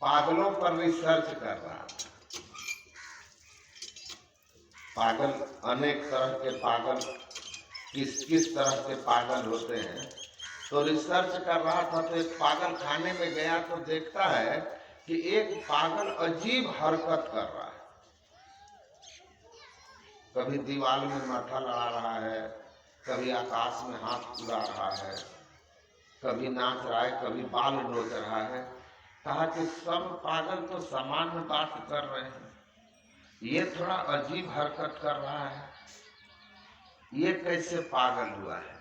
पागलों पर रिसर्च कर रहा था। पागल, अनेक तरह के पागल, किस किस तरह के पागल होते हैं, तो रिसर्च कर रहा था। तो एक पागल खाने में गया तो देखता है कि एक पागल अजीब हरकत कर रहा है। कभी दीवार में माथा लड़ा रहा है, कभी आकाश में हाथ उड़ा रहा है, कभी नाच रहा है, कभी बाल नोच रहा है। कहा कि सब पागल तो सामान्य बात कर रहे हैं, ये थोड़ा अजीब हरकत कर रहा है, ये कैसे पागल हुआ है?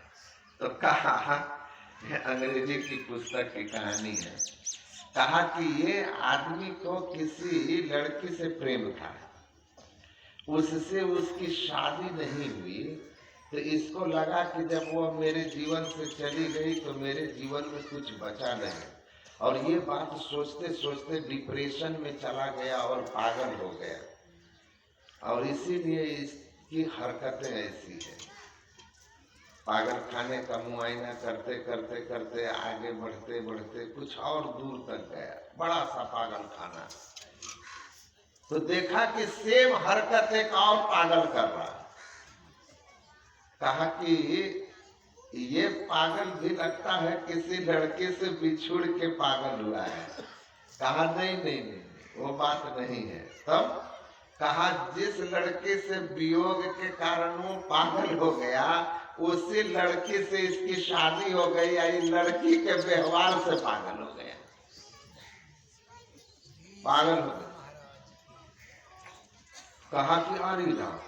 तो कहा, अंग्रेजी की पुस्तक की कहानी है, कहा कि ये आदमी को किसी लड़की से प्रेम था, उससे उसकी शादी नहीं हुई, तो इसको लगा कि जब वो मेरे जीवन से चली गई तो मेरे जीवन में कुछ बचा नहीं, और ये बात सोचते सोचते डिप्रेशन में चला गया और पागल हो गया, और इसीलिए इसकी हरकतें ऐसी है। पागल खाने का मुआयना करते करते करते आगे बढ़ते बढ़ते कुछ और दूर तक गया, बड़ा सा पागल खाना। तो देखा कि सेम हरकत एक और पागल कर रहा है। कहा कि ये पागल भी लगता है किसी लड़के से बिछुड़ के पागल हुआ है। कहा नहीं नहीं नहीं, वो बात नहीं है। तब कहा जिस लड़के से वियोग के कारण वो पागल हो गया, उसी लड़की से इसकी शादी हो गई, या लड़की के व्यवहार से पागल हो गया, पागल हो गया। कहा कि अरे राम,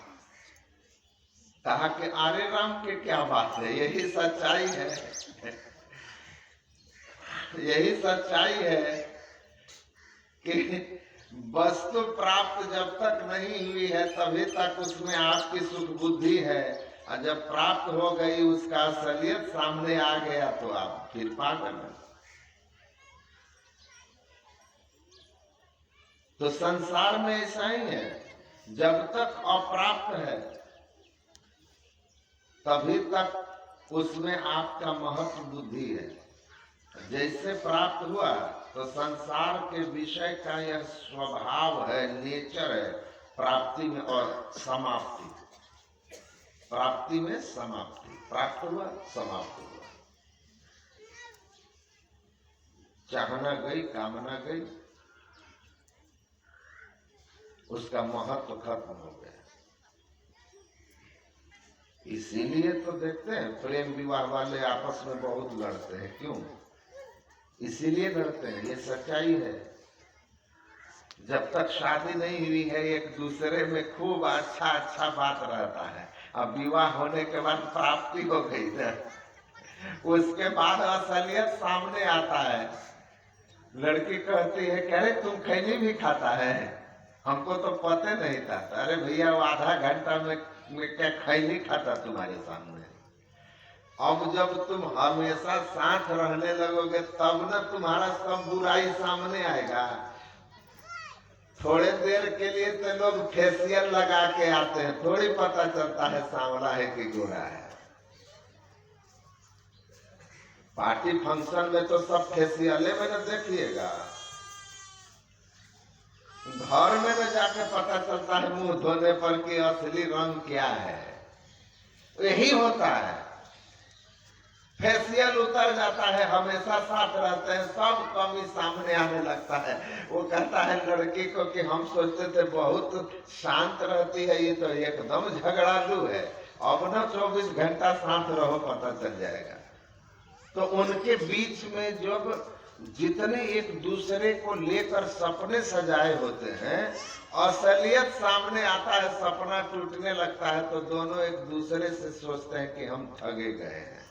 कहा कि अरे राम के क्या बात है, यही सच्चाई है, यही सच्चाई है कि वस्तु प्राप्त जब तक नहीं हुई है तभी तक उसमें आपकी सुख बुद्धि है, और जब प्राप्त हो गई उसका असलियत सामने आ गया तो आप फिर पागल हैं। तो संसार में ऐसा ही है, जब तक अप्राप्त है तभी तक उसमें आपका महत्व बुद्धि है। जैसे प्राप्त हुआ तो संसार के विषय का यह स्वभाव है, नेचर है, प्राप्ति में और समाप्ति, प्राप्ति में समाप्ति, प्राप्त हुआ समाप्त हुआ, चाहना गई कामना गई, उसका महत्व खत्म हो गया। इसीलिए तो देखते हैं प्रेम विवाह वाले आपस में बहुत लड़ते हैं। क्यों? इसीलिए लड़ते हैं, ये सच्चाई है। जब तक शादी नहीं हुई है एक दूसरे में खूब अच्छा अच्छा बात रहता है, अब विवाह होने के बाद प्राप्ति हो गई है, उसके बाद असलियत सामने आता है। लड़की कहती है कह रहे तुम खैनी भी खाता है, हमको तो पता नहीं था। अरे भैया वो आधा घंटा में क्या खैनी खाता तुम्हारे सामने। अब जब तुम हमेशा साथ रहने लगोगे तब न तुम्हारा सब बुराई सामने आएगा। थोड़े देर के लिए तो लोग फेशियल लगा के आते हैं, थोड़ी पता चलता है सांवला है कि गोरा है। पार्टी फंक्शन में तो सब फेशियले में न देखिएगा, घर में न जाके पता चलता है मुंह धोने पर कि असली रंग क्या है। यही होता है, फेशियल उतर जाता है, हमेशा साथ रहते हैं, सब कमी सामने आने लगता है। वो कहता है लड़की को कि हम सोचते थे बहुत शांत रहती है, ये तो एकदम झगड़ालू है, अब न 24 घंटा साथ रहो पता चल जाएगा। तो उनके बीच में जब जितने एक दूसरे को लेकर सपने सजाए होते हैं, असलियत सामने आता है, सपना टूटने लगता है, तो दोनों एक दूसरे से सोचते हैं कि हम ठगे गए हैं।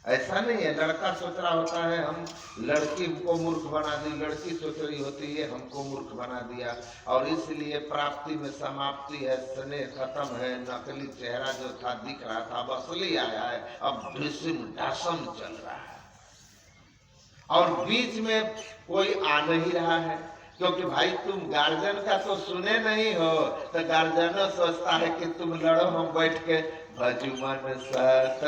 ऐसा नहीं है, लड़का सोच रहा होता है हम लड़की को मूर्ख बना दी, लड़की सोच रही होती है हमको मूर्ख बना दिया, और इसलिए प्राप्ति में समाप्ति है, स्नेह खत्म है, नकली चेहरा जो था दिख रहा था अब असली आया है, अब ढिसम ढासम चल रहा है, और बीच में कोई आ नहीं रहा है। क्योंकि भाई तुम गार्जियन का तो सुने नहीं हो, तो गार्जियन सोचता है कि तुम लड़ो, हम बैठ के भजुमन साथ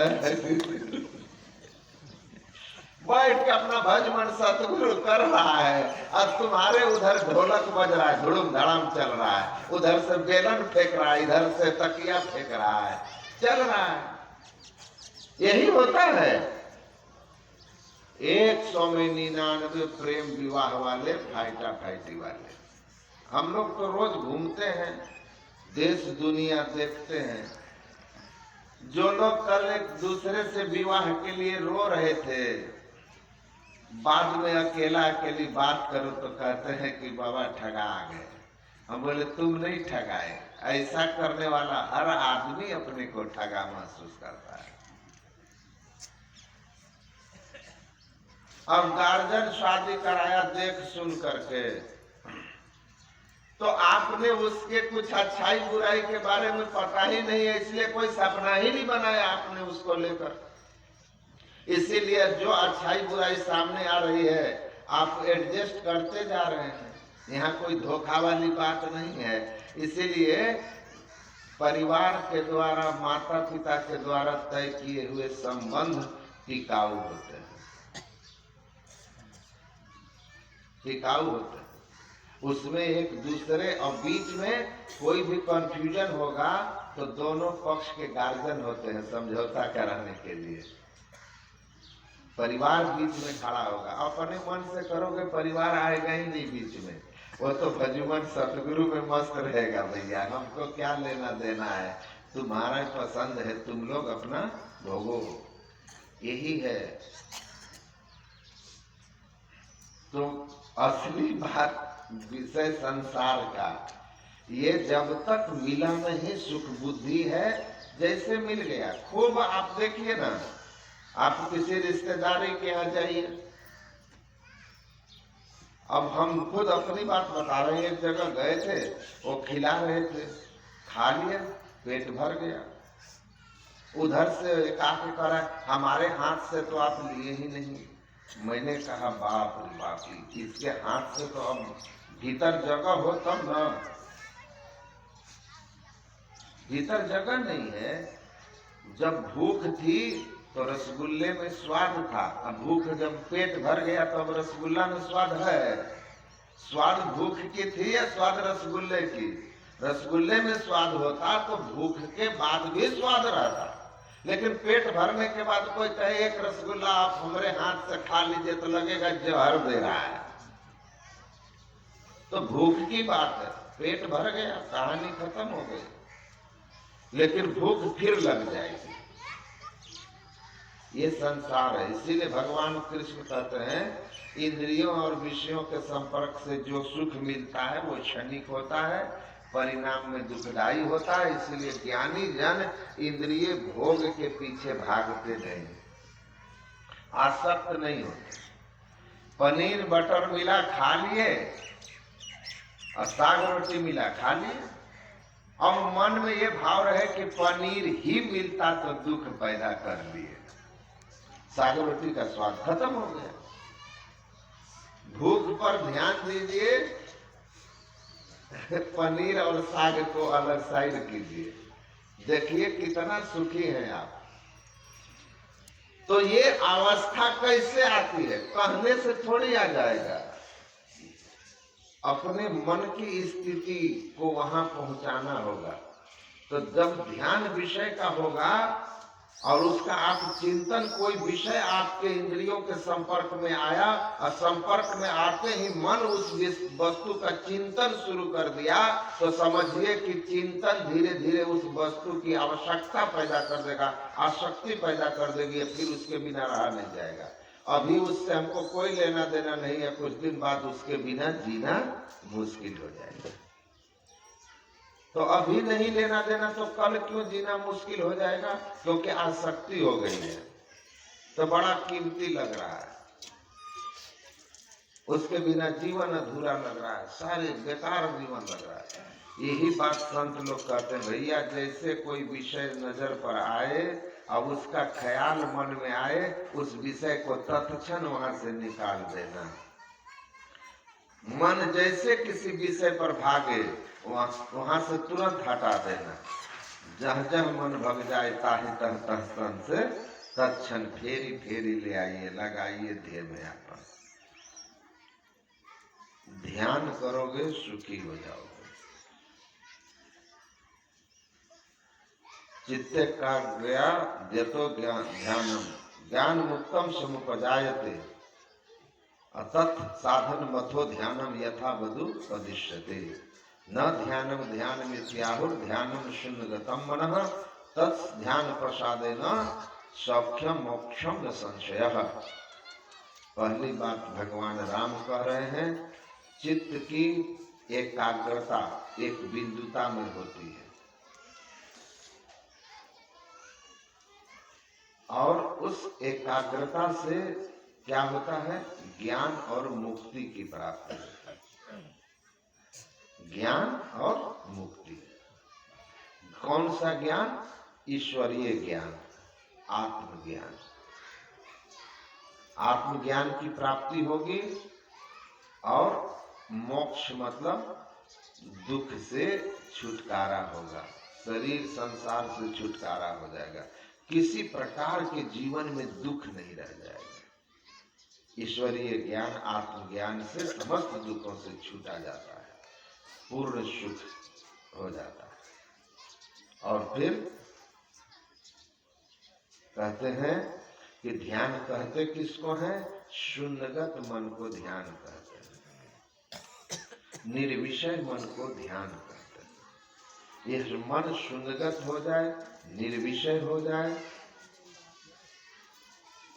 बैठ के अपना भजमन सतगुरु कर रहा है, और तुम्हारे उधर ढोलक बज रहा है, धुड़ुम धड़ाम चल रहा है, उधर से बेलन फेंक रहा है, इधर से तकिया फेंक रहा है, चल रहा है। यही होता है। 199 प्रेम विवाह वाले, फाइटा फाइटी वाले। हम लोग तो रोज घूमते हैं, देश दुनिया देखते हैं। जो लोग कल एक दूसरे से विवाह के लिए रो रहे थे, बाद में अकेला अकेली बात करो तो कहते हैं कि बाबा ठगा गए। हम बोले तुम नहीं ठगाए, ऐसा करने वाला हर आदमी अपने को ठगा महसूस करता है। अब गार्जियन शादी कराया देख सुन करके, तो आपने उसके कुछ अच्छाई बुराई के बारे में पता ही नहीं है, इसलिए कोई सपना ही नहीं बनाया आपने उसको लेकर। इसीलिए जो अच्छाई बुराई सामने आ रही है आप एडजस्ट करते जा रहे हैं। यहाँ कोई धोखा वाली बात नहीं है। इसीलिए परिवार के द्वारा, माता पिता के द्वारा तय किए हुए संबंध टिकाऊ होते हैं, टिकाऊ होते हैं। उसमें एक दूसरे और बीच में कोई भी कंफ्यूजन होगा तो दोनों पक्ष के गार्जियन होते हैं समझौता कराने के लिए। परिवार बीच में खड़ा होगा। अपने मन से करोगे परिवार आएगा ही नहीं बीच में, वो तो भजमन सतगुरु में मस्त रहेगा। भैया हमको क्या लेना देना है, तुम्हारा पसंद है, तुम लोग अपना भोगो। यही है। तो असली बात विषय संसार का, ये जब तक मिला नहीं सुख बुद्धि है, जैसे मिल गया खूब। आप देखिए ना, आप किसी रिश्तेदारी के यहाँ जाइए, अब हम खुद अपनी बात बता रहे हैं। एक जगह गए थे, वो खिला रहे थे, खा लिया, पेट भर गया। उधर से एक आके करा, हमारे हाथ से तो आप लिए ही नहीं। मैंने कहा बाप रे बाप, इसके हाथ से तो अब भीतर जगह हो तब ना, भीतर जगह नहीं है। जब भूख थी तो रसगुल्ले में स्वाद था, अब भूख जब पेट भर गया तो अब रसगुल्ला में स्वाद है। स्वाद भूख की थी या स्वाद रसगुल्ले की? रसगुल्ले में स्वाद होता तो भूख के बाद भी स्वाद रहता, लेकिन पेट भरने के बाद कोई कहे एक रसगुल्ला आप हमारे हाथ से खा लीजिए तो लगेगा जहर दे रहा है। तो भूख की बात है, पेट भर गया, कहानी खत्म हो गई, लेकिन भूख फिर लग जाएगी। ये संसार है। इसीलिए भगवान कृष्ण कहते हैं इंद्रियों और विषयों के संपर्क से जो सुख मिलता है वो क्षणिक होता है, परिणाम में दुखदायी होता है। इसलिए ज्ञानी जन इंद्रिय भोग के पीछे भागते नहीं, आसक्त नहीं होते। पनीर बटर मिला खा लिए, और साग रोटी मिला खा लिए। अब मन में ये भाव रहे कि पनीर ही मिलता तो दुख पैदा कर लिए, साग रोटी का स्वाद खत्म हो गया। भूख पर ध्यान दीजिए, पनीर और साग को अलग साइड कीजिए, देखिए कितना सुखी हैं आप। तो ये अवस्था कैसे आती है? कहने से थोड़ी आ जाएगा। अपने मन की स्थिति को वहां पहुंचाना होगा। तो जब ध्यान विषय का होगा और उसका आप चिंतन, कोई विषय आपके इंद्रियों के संपर्क में आया और संपर्क में आते ही मन उस वस्तु का चिंतन शुरू कर दिया, तो समझिए कि चिंतन धीरे धीरे उस वस्तु की आवश्यकता पैदा कर देगा, आसक्ति पैदा कर देगी, फिर उसके बिना रहा नहीं जाएगा। अभी उससे हमको कोई लेना देना नहीं है, कुछ दिन बाद उसके बिना जीना मुश्किल हो जाएगा। तो अभी नहीं लेना देना तो कल क्यों जीना मुश्किल हो जाएगा? क्योंकि आसक्ति हो गई है, तो बड़ा कीमती लग रहा है, उसके बिना जीवन अधूरा लग रहा है, सारे बेकार जीवन लग रहा है। यही बात संत लोग कहते हैं, भैया जैसे कोई विषय नजर पर आए अब उसका ख्याल मन में आए, उस विषय को तत्क्षण वहां से निकाल देना। मन जैसे किसी विषय पर भागे वहां से तुरंत हटा देना। जह जह मन भग जाए ताहि तह तह तन से तत्क्षण फेरी फेरी ले आइए, लगाइए ध्येय में अपन। ध्यान करोगे सुखी हो जाओगे। चित्ते काग्रया यतो ध्यानम ज्ञान मुक्तम समुपजायते अतत् साधन मथो ध्यानम यथा वधु पदिश्यते न ध्यानम ध्यानमित्याहुर ध्यानम शून्यगतम मनः तत् ध्यान प्रसादेन सौख्यम मोक्षम न संशयः। पहली बात भगवान राम कह रहे हैं, चित्त की एकाग्रता एक बिंदुता में होती है और उस एकाग्रता से क्या होता है, ज्ञान और मुक्ति की प्राप्ति होती है। ज्ञान और मुक्ति। कौन सा ज्ञान? ईश्वरीय ज्ञान, आत्मज्ञान। आत्मज्ञान की प्राप्ति होगी और मोक्ष मतलब दुख से छुटकारा होगा, शरीर संसार से छुटकारा हो जाएगा, किसी प्रकार के जीवन में दुख नहीं रह जाएगा। ईश्वरीय ज्ञान आत्मज्ञान से समस्त दुखों से छूटा जाता है, पूर्ण सुख हो जाता है। और फिर कहते हैं कि ध्यान कहते किसको है? शून्यगत मन को ध्यान कहते हैं, निर्विषय मन को ध्यान कहते हैं। यह मन शून्यगत हो जाए, निर्विषय हो जाए,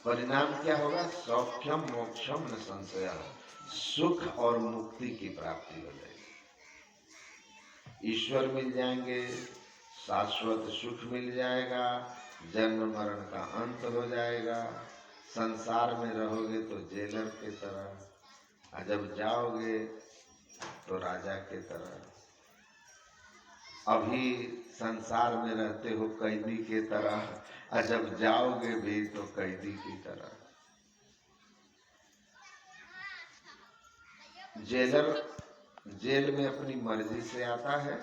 परिणाम क्या होगा? सौख्यम मोक्षम न संशय, सुख और मुक्ति की प्राप्ति हो जाएगी। ईश्वर मिल जाएंगे, शाश्वत सुख मिल जाएगा, जन्म मरण का अंत हो जाएगा। संसार में रहोगे तो जेलर के तरह, और जब जाओगे तो राजा के तरह। अभी संसार में रहते हो कैदी के तरह, और जब जाओगे भी तो कैदी की तरह। जेलर जेल में अपनी मर्जी से आता है,